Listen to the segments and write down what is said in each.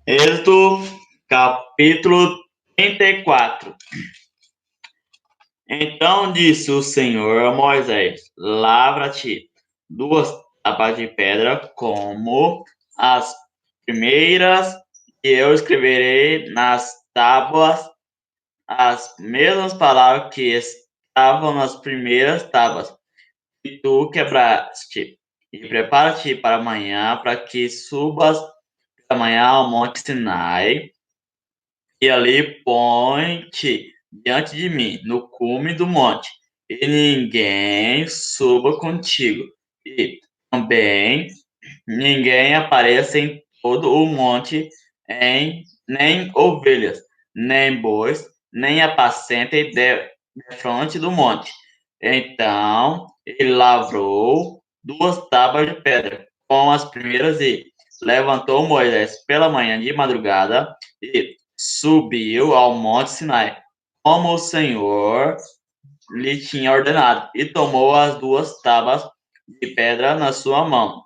Êxodo, capítulo 34. Então disse o Senhor a Moisés: Lavra-te duas tábuas de pedra, como as primeiras, e eu escreverei nas tábuas as mesmas palavras que estavam nas primeiras tábuas, que tu quebraste. E prepara-te para amanhã, para que subas amanhã ao monte Sinai, e ali põe-te diante de mim, no cume do monte, e ninguém suba contigo, e também ninguém apareça em todo o monte, nem ovelhas, nem bois, nem apacentem defronte do monte. Então ele lavrou duas tábuas de pedra com as primeiras e levantou Moisés pela manhã de madrugada e subiu ao monte Sinai, como o Senhor lhe tinha ordenado, e tomou as duas tábuas de pedra na sua mão.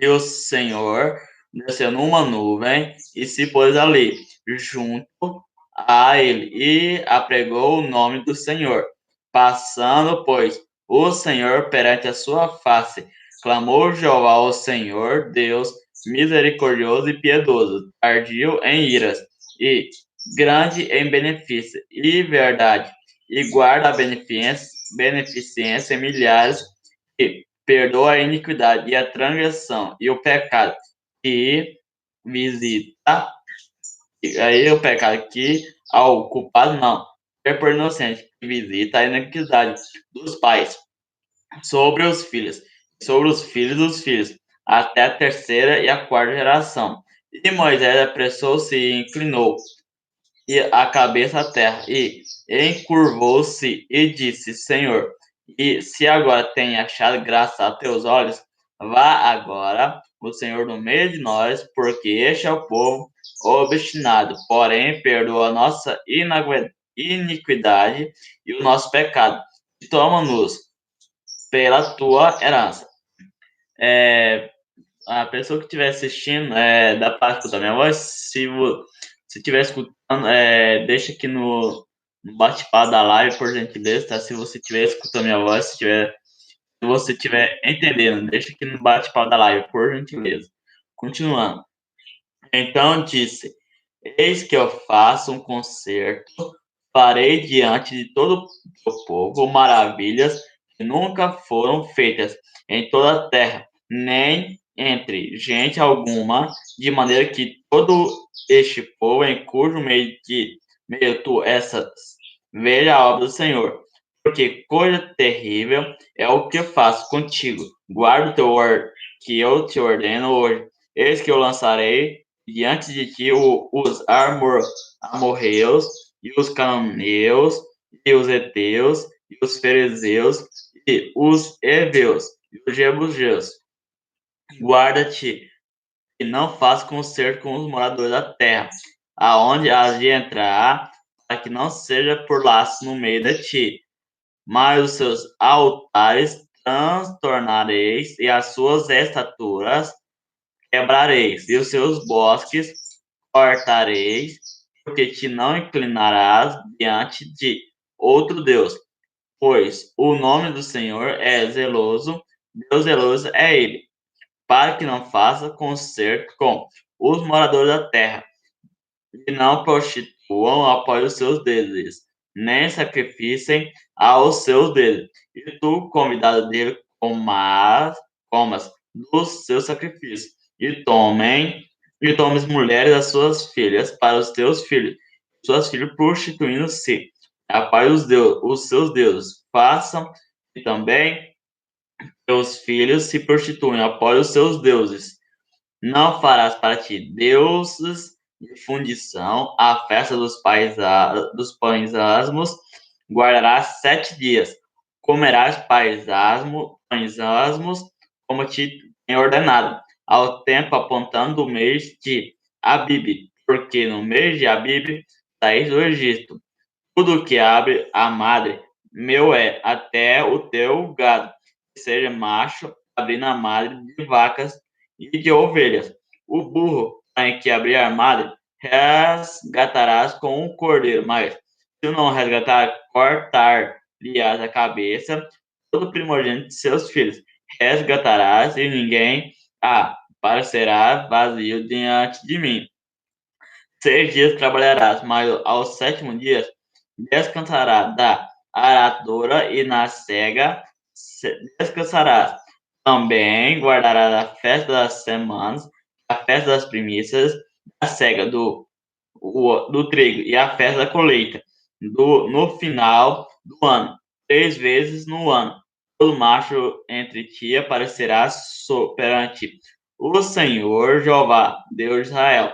E o Senhor desceu numa nuvem e se pôs ali, junto a ele, e apregou o nome do Senhor. Passando, pois, o Senhor perante a sua face, clamou Jeová ao Senhor, Deus misericordioso e piedoso, tardio em iras, e grande em benefício e verdade, e guarda a beneficência em milhares, e perdoa a iniquidade e a transgressão e o pecado, e visita, aí o pecado que ao culpado não, é por inocente, que visita a iniquidade dos pais sobre os filhos dos filhos, até a terceira e a quarta geração. E Moisés apressou-se e inclinou e a cabeça à terra, e encurvou-se e disse: Senhor, e se agora tem achado graça a teus olhos, vá agora o Senhor no meio de nós, porque este é o povo obstinado, porém perdoa a nossa iniquidade e o nosso pecado, e toma-nos pela tua herança. A pessoa que estiver assistindo, dá para escutar minha voz. Se estiver escutando, deixa aqui no bate-papo da live, por gentileza, tá? Se você estiver escutando minha voz, se você estiver entendendo, deixa aqui no bate-papo da live, por gentileza. Continuando. Então disse: Eis que eu faço um concerto, farei diante de todo o povo maravilhas que nunca foram feitas em toda a terra, nem entre gente alguma, de maneira que todo este povo em cujo meio tu essas veja a obra do Senhor. Porque coisa terrível é o que eu faço contigo. Guarda o teu que eu te ordeno hoje. Eis que eu lançarei diante de ti os amorreus, e os cananeus, e os heteus, e os ferezeus, e os heveus, e os jebuseus. Guarda-te e não faça concerto com os moradores da terra, aonde has de entrar, para que não seja por laço no meio de ti. Mas os seus altares transtornareis, e as suas estaturas quebrareis, e os seus bosques cortareis, porque te não inclinarás diante de outro Deus, pois o nome do Senhor é zeloso, Deus zeloso é ele, para que não faça concerto com os moradores da terra, e não prostituam após os seus deuses, nem sacrificem aos seus deuses, e tu, convidado dele, comas dos seus sacrifícios, e tomes mulheres das suas filhas para os teus filhos, suas filhas prostituindo-se após os seus deuses, façam e também teus filhos se prostituem após os seus deuses. Não farás para ti deuses de fundição, a festa dos pães asmos, guardarás 7 dias. Comerás pães asmos, como te tenho ordenado, ao tempo apontando o mês de Abibe, porque no mês de Abibe saís do Egito. Tudo que abre a madre, meu é, até o teu gado, que seja macho, abrindo a madre de vacas e de ovelhas. O burro em que abrir a armada, resgatarás com um cordeiro, mas se não resgatar, cortar-lhe-ás a cabeça, todo primogênito de seus filhos. Resgatarás e ninguém aparecerá vazio diante de mim. 6 dias trabalharás, mas ao sétimo dia descansará da aradora e na cega descansarás. Também guardarás a festa das semanas, a festa das primícias, a cega do trigo e a festa da colheita, no final do ano, 3 vezes no ano. Todo macho entre ti aparecerá perante o Senhor Jeová, Deus de Israel,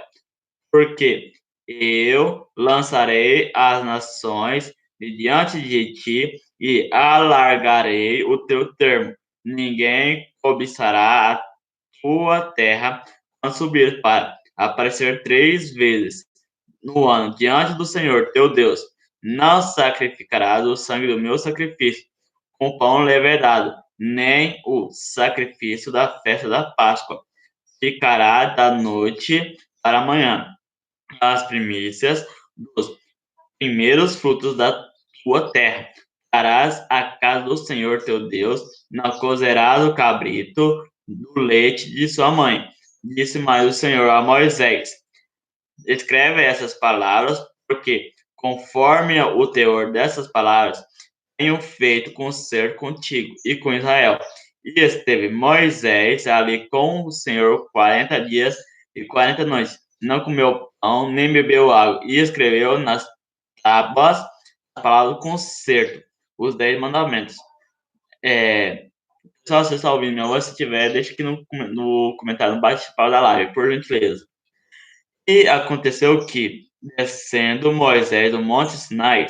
porque eu lançarei as nações de diante de ti e alargarei o teu termo. Ninguém cobiçará a tua terra quando subir para aparecer 3 vezes no ano diante do Senhor teu Deus. Não sacrificarás o sangue do meu sacrifício com pão levedado, nem o sacrifício da festa da Páscoa. Ficará da noite para amanhã as primícias dos primeiros frutos da tua terra. Darás à casa do Senhor teu Deus, não cozerás o cabrito do leite de sua mãe. Disse mais o Senhor a Moisés: escreve essas palavras, porque, conforme o teor dessas palavras, tenho feito concerto contigo e com Israel. E esteve Moisés ali com o Senhor 40 dias e 40 noites. Não comeu pão, nem bebeu água. E escreveu nas tábuas a palavra do concerto, os 10 mandamentos. Se você está ouvindo minha voz, se tiver, deixa aqui no comentário, no bate-papo da live, por gentileza. E aconteceu que, descendo Moisés do monte Sinai,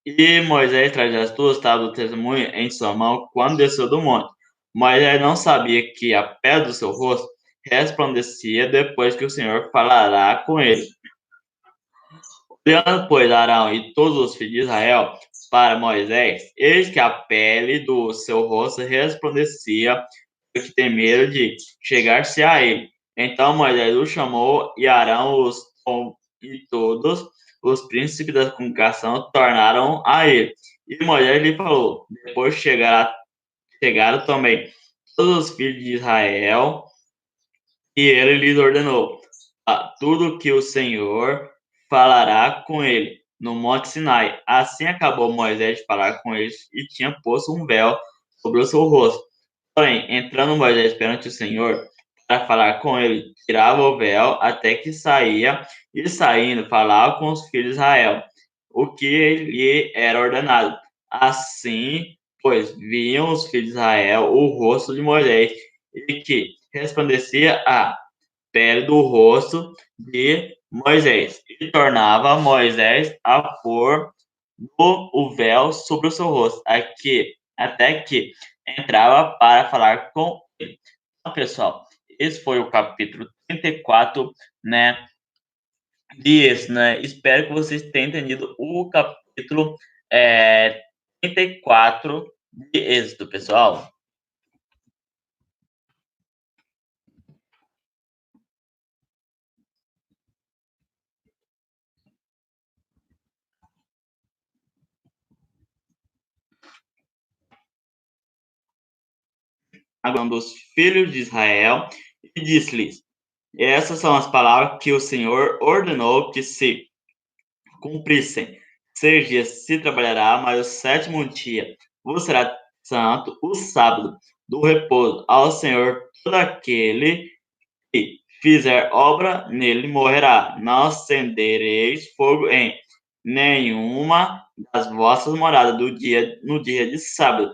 e Moisés trazia as duas tábuas do testemunho em sua mão quando desceu do monte. Moisés não sabia que a pedra do seu rosto resplandecia depois que o Senhor falará com ele. Olhando, pois, Arão e todos os filhos de Israel para Moisés, eis que a pele do seu rosto resplandecia, porque temeram de chegar-se a ele. Então Moisés o chamou, e Arão e todos os príncipes da congregação tornaram a ele. E Moisés lhe falou: depois chegaram também todos os filhos de Israel, e ele lhes ordenou tudo que o Senhor falará com ele no Monte Sinai. Assim acabou Moisés de falar com eles e tinha posto um véu sobre o seu rosto. Porém, entrando Moisés perante o Senhor para falar com ele, tirava o véu até que saía, e saindo falava com os filhos de Israel, o que lhe era ordenado. Assim, pois, viam os filhos de Israel o rosto de Moisés, e que resplandecia a pele do rosto de Moisés, e tornava Moisés a pôr o véu sobre o seu rosto, até que entrava para falar com ele. Então, pessoal, esse foi o capítulo 34, né, né? Espero que vocês tenham entendido o capítulo 34 de Êxodo, pessoal. Agora, dos filhos de Israel, e disse-lhes: essas são as palavras que o Senhor ordenou que se cumprissem. 6 dias se trabalhará, mas o sétimo dia vos será santo, o sábado do repouso ao Senhor. Todo aquele que fizer obra nele morrerá. Não acendereis fogo em nenhuma das vossas moradas no dia de sábado.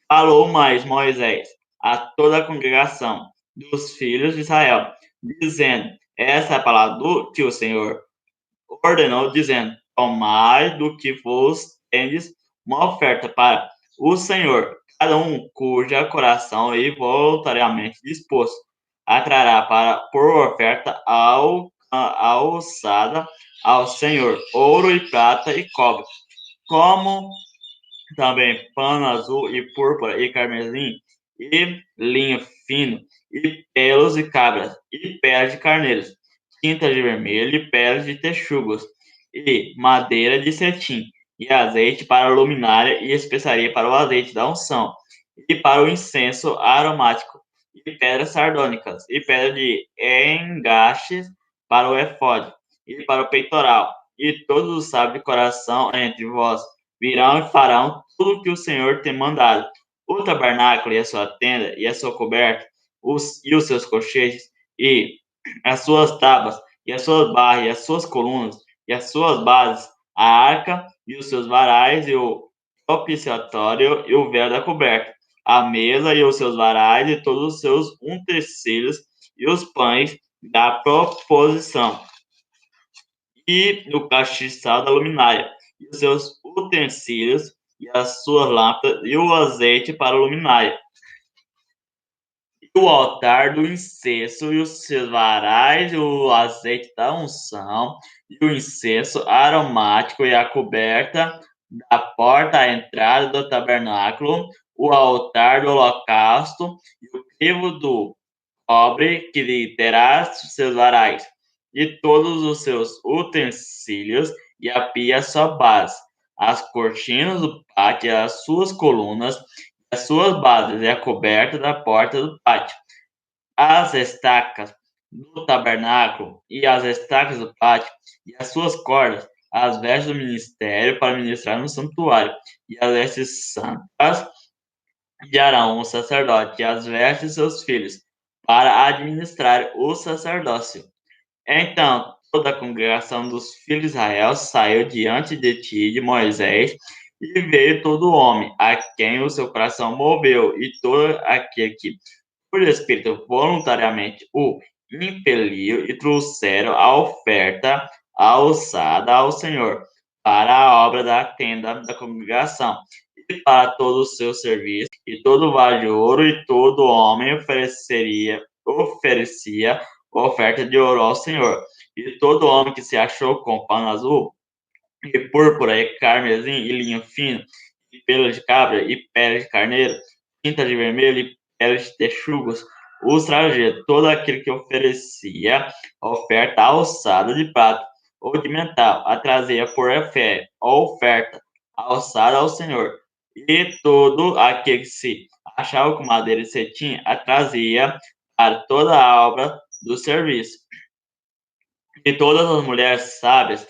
Falou mais Moisés a toda a congregação dos filhos de Israel, dizendo: essa é a palavra que o Senhor ordenou, dizendo: tomai do que vos tendes uma oferta para o Senhor, cada um cuja coração e voluntariamente disposto atrará para por oferta alçada ao Senhor ouro e prata e cobre, como também pano azul e púrpura e carmesim e linho fino e pelos de cabras e peles de carneiros. tinta de vermelho e peles de texugos, e madeira de cetim, e azeite para a luminária e especiaria para o azeite da unção, e para o incenso aromático, e pedras sardônicas, e pedra de engastes para o efode, e para o peitoral, e todos os sábios de coração entre vós virão e farão tudo o que o Senhor tem mandado. O tabernáculo e a sua tenda, e a sua coberta, e os seus cochetes, e as suas tábuas, e as suas barras, e as suas colunas, e as suas bases, a arca, e os seus varais, e o propiciatório, e o véu da coberta, a mesa, e os seus varais, e todos os seus utensílios, e os pães da proposição, e o castiçal da luminária, e os seus utensílios, e as suas lâmpadas, e o azeite para a luminária, o altar do incenso e os seus varais, e o azeite da unção, e o incenso aromático e a coberta da porta à entrada do tabernáculo, o altar do holocausto e o crivo do cobre que lhe terá seus varais, e todos os seus utensílios, e a pia a sua base, as cortinas do pátio, e as suas colunas, as suas bases, e a coberta da porta do pátio, as estacas do tabernáculo e as estacas do pátio, e as suas cordas, as vestes do ministério para ministrar no santuário, e as vestes santas de Arão, o sacerdote, e as vestes de seus filhos, para administrar o sacerdócio. Então toda a congregação dos filhos de Israel saiu diante de ti, de Moisés, e veio todo homem, a quem o seu coração moveu, e todo aquele que, por Espírito, voluntariamente o impeliu, e trouxeram a oferta alçada ao Senhor, para a obra da tenda da congregação, e para todo o seu serviço, e todo vale de ouro, e todo homem oferecia oferta de ouro ao Senhor. E todo homem que se achou com pano azul, e púrpura, e carmesim, e linho fino, e pelo de cabra, e pele de carneiro, tinta de vermelho, e pele de texugos, o estrangeiro, todo aquele que oferecia oferta alçada de prata ou de metal, a trazia por fé, ou oferta alçada ao Senhor. E todo aquele que se achava com madeira e cetim, a trazia para toda a obra do serviço. E todas as mulheres sábias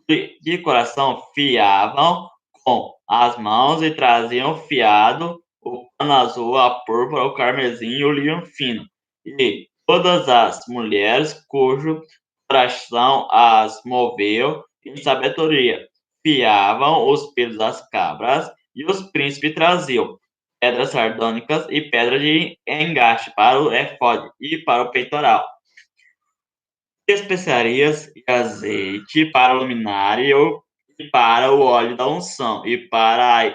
de coração fiavam com as mãos e traziam fiado o pano azul, a púrpura, o carmesim e o linho fino. E todas as mulheres cujo coração as moveu em sabedoria fiavam os pelos das cabras, e os príncipes traziam pedras sardônicas e pedra de engaste para o efode e para o peitoral, especiarias e azeite para a luminária, e para o óleo da unção, e para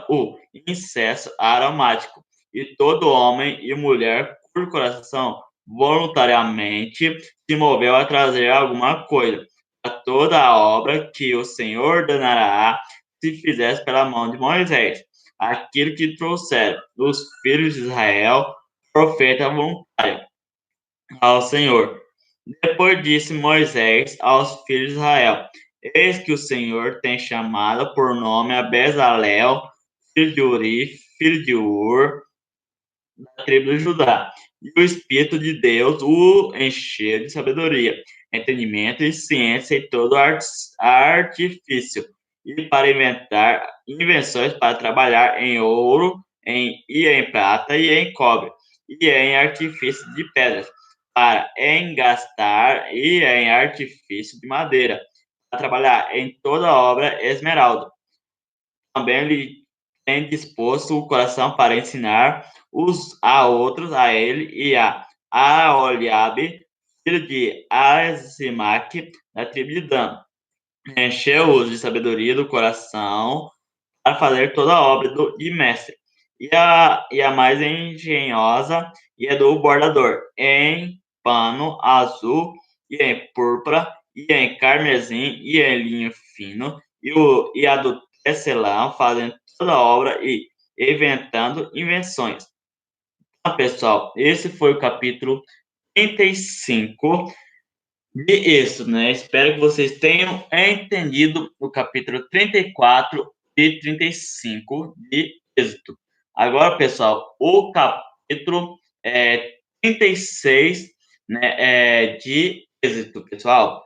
o incenso aromático. E todo homem e mulher cujo coração voluntariamente se moveu a trazer alguma coisa, a toda a obra que o Senhor ordenará se fizesse pela mão de Moisés, aquilo que trouxeram os filhos de Israel, profeta voluntário, ao Senhor. Depois disse Moisés aos filhos de Israel: Eis que o Senhor tem chamado por nome a Bezalel, filho de Uri, filho de Ur, da tribo de Judá. E o Espírito de Deus o encheu de sabedoria, entendimento e ciência e todo artifício, e para inventar invenções para trabalhar em ouro, e em prata, e em cobre, e em artifício de pedras, para engastar, e em artifício de madeira, para trabalhar em toda obra esmeralda. Também lhe tem disposto o coração para ensinar uns a outros a ele, e a Aholiabe, filho de Azimaque, da tribo de Dan. Encheu-os de sabedoria do coração para fazer toda a obra de mestre. E a mais engenhosa e a do bordador, em pano azul, e em púrpura, e em carmesim, e em linho fino, e a do tecelão, fazendo toda a obra e inventando invenções. Então, pessoal, esse foi o capítulo 35 E isso, né? Espero que vocês tenham entendido o capítulo 34 e 35 de Êxodo. Agora, pessoal, o capítulo 36, né, de Êxodo, pessoal.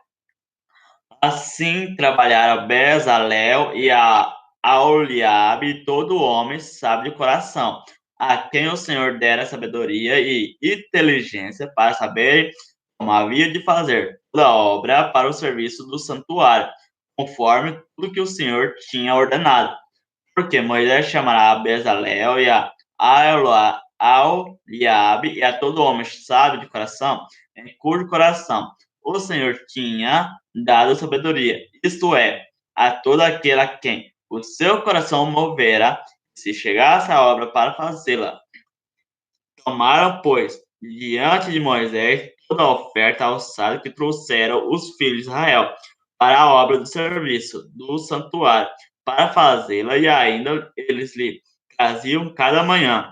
Assim trabalharam Bezalel e a Aholiabe, todo homem sábio de coração, a quem o Senhor dera sabedoria e inteligência para saber como havia de fazer toda a obra para o serviço do santuário, conforme tudo que o Senhor tinha ordenado. Porque Moisés chamará a Bezalel e a Aholiabe e a todo homem sábio de coração, em cujo coração o Senhor tinha dado sabedoria, isto é, a todo aquele a quem o seu coração movera, se chegasse a obra para fazê-la. Tomaram, pois, diante de Moisés toda a oferta alçada que trouxeram os filhos de Israel para a obra do serviço do santuário, para fazê-la, e ainda eles lhe traziam cada manhã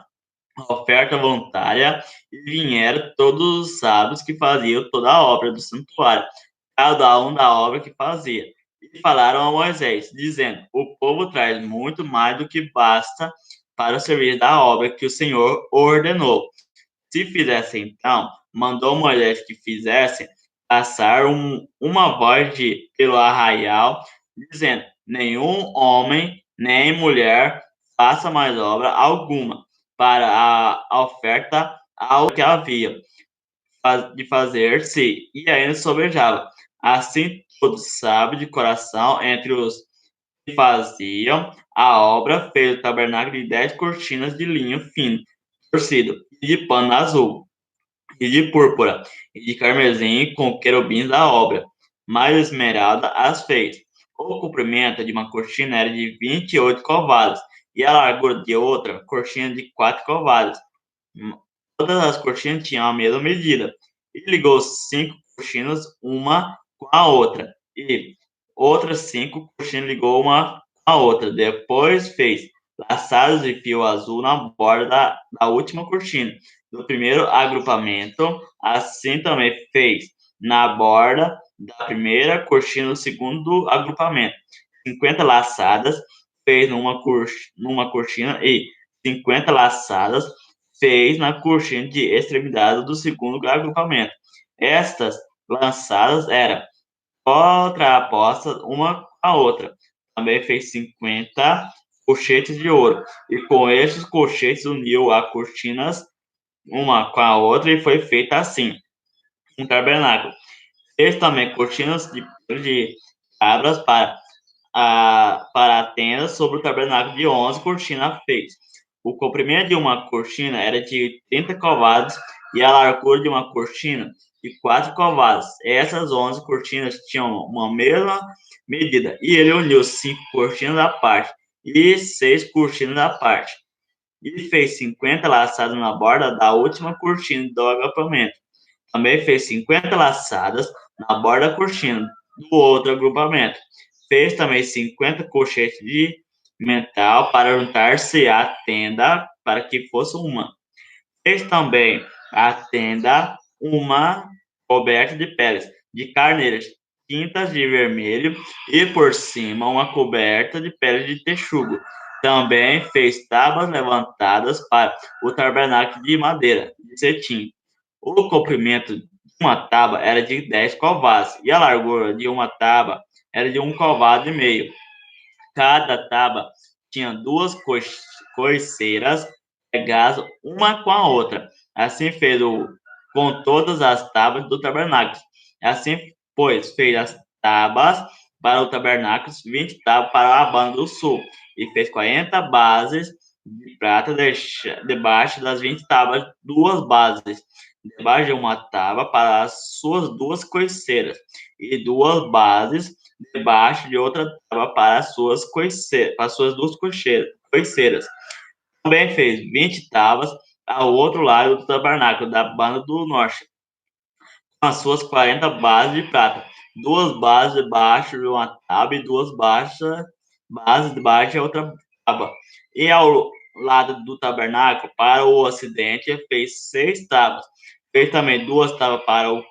a oferta voluntária, e vieram todos os sábios que faziam toda a obra do santuário, cada um da obra que fazia. E falaram a Moisés, dizendo: o povo traz muito mais do que basta para o serviço da obra que o Senhor ordenou. Se fizessem então, mandou Moisés que fizessem passar uma voz pelo arraial, dizendo: nenhum homem nem mulher faça mais obra alguma para a oferta ao que havia de fazer-se, e ainda sobejava. Assim todos sabem de coração entre os que faziam a obra, fez o tabernáculo de 10 cortinas de linho fino, torcido, e de pano azul, e de púrpura, e de carmesim com querubins da obra. Mais esmeralda as fez. O comprimento de uma cortina era de 28 covadas, e a largura de outra cortina de 4 covadas. Todas as cortinas tinham a mesma medida. E ligou 5 cortinas uma com a outra, e outras 5 cortinas ligou uma com a outra. Depois fez laçados de fio azul na borda da última cortina do primeiro agrupamento. Assim também fez na borda da primeira cortina do segundo agrupamento. 50 laçadas fez numa cortina e 50 laçadas fez na cortina de extremidade do segundo agrupamento. Estas lançadas eram contrapostas uma com a outra. Também fez 50 colchetes de ouro, e com estes colchetes uniu as cortinas uma com a outra, e foi feita assim um tabernáculo. Fez também cortinas de cabras para a tenda sobre o tabernáculo, de 11 cortinas fez. O comprimento de uma cortina era de 30 covados e a largura de uma cortina de 4 covados. Essas 11 cortinas tinham uma mesma medida, e ele uniu 5 cortinas da parte e 6 cortinas da parte, e fez 50 laçadas na borda da última cortina do agrupamento. Também fez 50 laçadas na borda da cortina do outro agrupamento. Fez também 50 colchetes de metal para juntar-se à tenda, para que fosse uma. Fez também a tenda uma coberta de peles de carneiras tintas de vermelho, e por cima uma coberta de pele de texugo. Também fez tábuas levantadas para o tabernáculo de madeira de cetim. O comprimento de uma tábua era de 10 covados, e a largura de uma tábua era de 1,5 covado. Cada tábua tinha duas coiceiras pegadas uma com a outra. Assim fez com todas as tábuas do tabernáculo. Assim, pois, fez as tábuas para o tabernáculo, 20 tábuas para a banda do sul, e fez 40 bases de prata debaixo das 20 tábuas, duas bases debaixo de uma tábua para as suas duas coiceiras, e duas bases debaixo de outra tábua para as suas duas coiceiras. Também fez 20 tábuas ao outro lado do tabernáculo da banda do norte, com as suas 40 bases de prata, duas bases debaixo de uma tábua e duas bases debaixo de outra tábua. E ao lado do tabernáculo, para o ocidente, fez 6 tábuas. Fez também 2 tábuas para o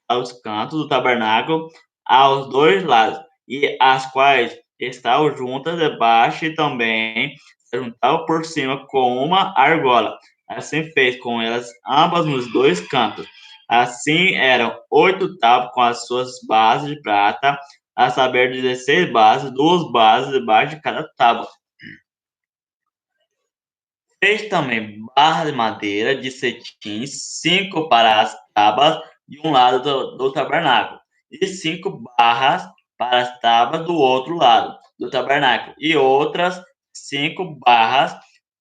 aos cantos do tabernáculo, aos dois lados, e as quais estavam juntas debaixo e também se juntavam por cima com uma argola. Assim fez com elas ambas nos dois cantos. Assim eram 8 tábuas com as suas bases de prata, a saber, 16 bases, 2 bases debaixo de cada tábua. Fez também barras de madeira de cetim, 5 para as tábuas de um lado do tabernáculo, e 5 barras para as tábuas do outro lado do tabernáculo, e outras 5 barras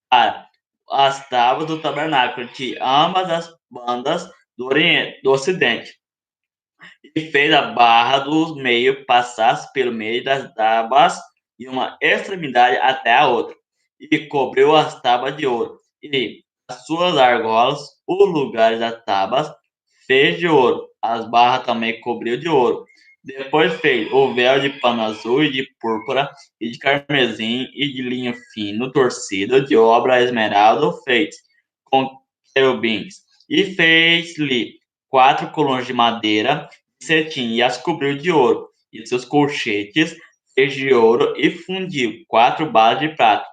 para as tábuas do tabernáculo de ambas as bandas do ocidente. E fez a barra do meio passasse pelo meio das tábuas de uma extremidade até a outra, e cobriu as tábuas de ouro, e as suas argolas, os lugares das tábuas, fez de ouro, as barras também cobriu de ouro. Depois fez o véu de pano azul e de púrpura, e de carmesim, e de linho fino, torcido, de obra esmeralda feito, com querubins. E fez-lhe 4 colunas de madeira de cetim, e as cobriu de ouro, e seus colchetes fez de ouro, e fundiu 4 bases de prata.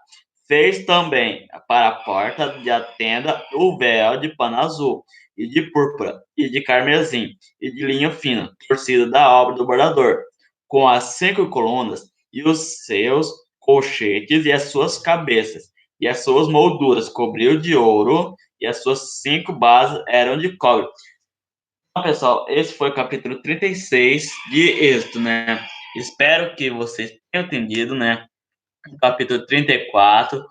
Fez também para a porta da tenda o véu de pano azul, e de púrpura, e de carmesim, e de linho fino, torcido da obra do bordador, com as 5 colunas, e os seus colchetes, e as suas cabeças, e as suas molduras, cobriu de ouro, e as suas 5 bases eram de cobre. Então, pessoal, esse foi o capítulo 36 de Êxodo, né? Espero que vocês tenham entendido, né? O capítulo 34,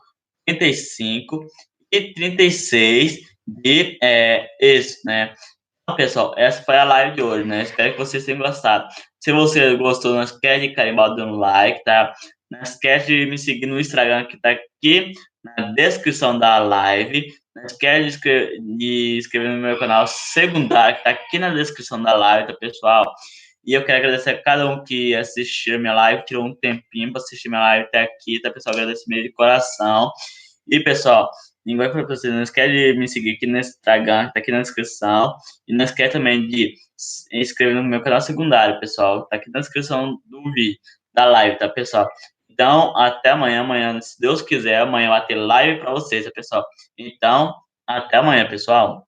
35 e 36 de Êxodo, né? Então, pessoal, essa foi a live de hoje, né? Espero que vocês tenham gostado. Se você gostou, não esquece de carimbar dando like, tá? Não esquece de me seguir no Instagram, que tá aqui na descrição da live. Não esquece de inscrever no meu canal secundário, que tá aqui na descrição da live, tá, pessoal? E eu quero agradecer a cada um que assistiu a minha live, tirou um tempinho para assistir minha live até aqui, tá, pessoal? Agradecimento de coração. E, pessoal, igual eu falei pra vocês, não esquece de me seguir aqui no Instagram, que tá aqui na descrição. E não esquece também de se inscrever no meu canal secundário, pessoal. Tá aqui na descrição do vídeo, da live, tá, pessoal? Então, até amanhã. Amanhã, se Deus quiser, amanhã vai ter live pra vocês, tá, pessoal? Então, até amanhã, pessoal.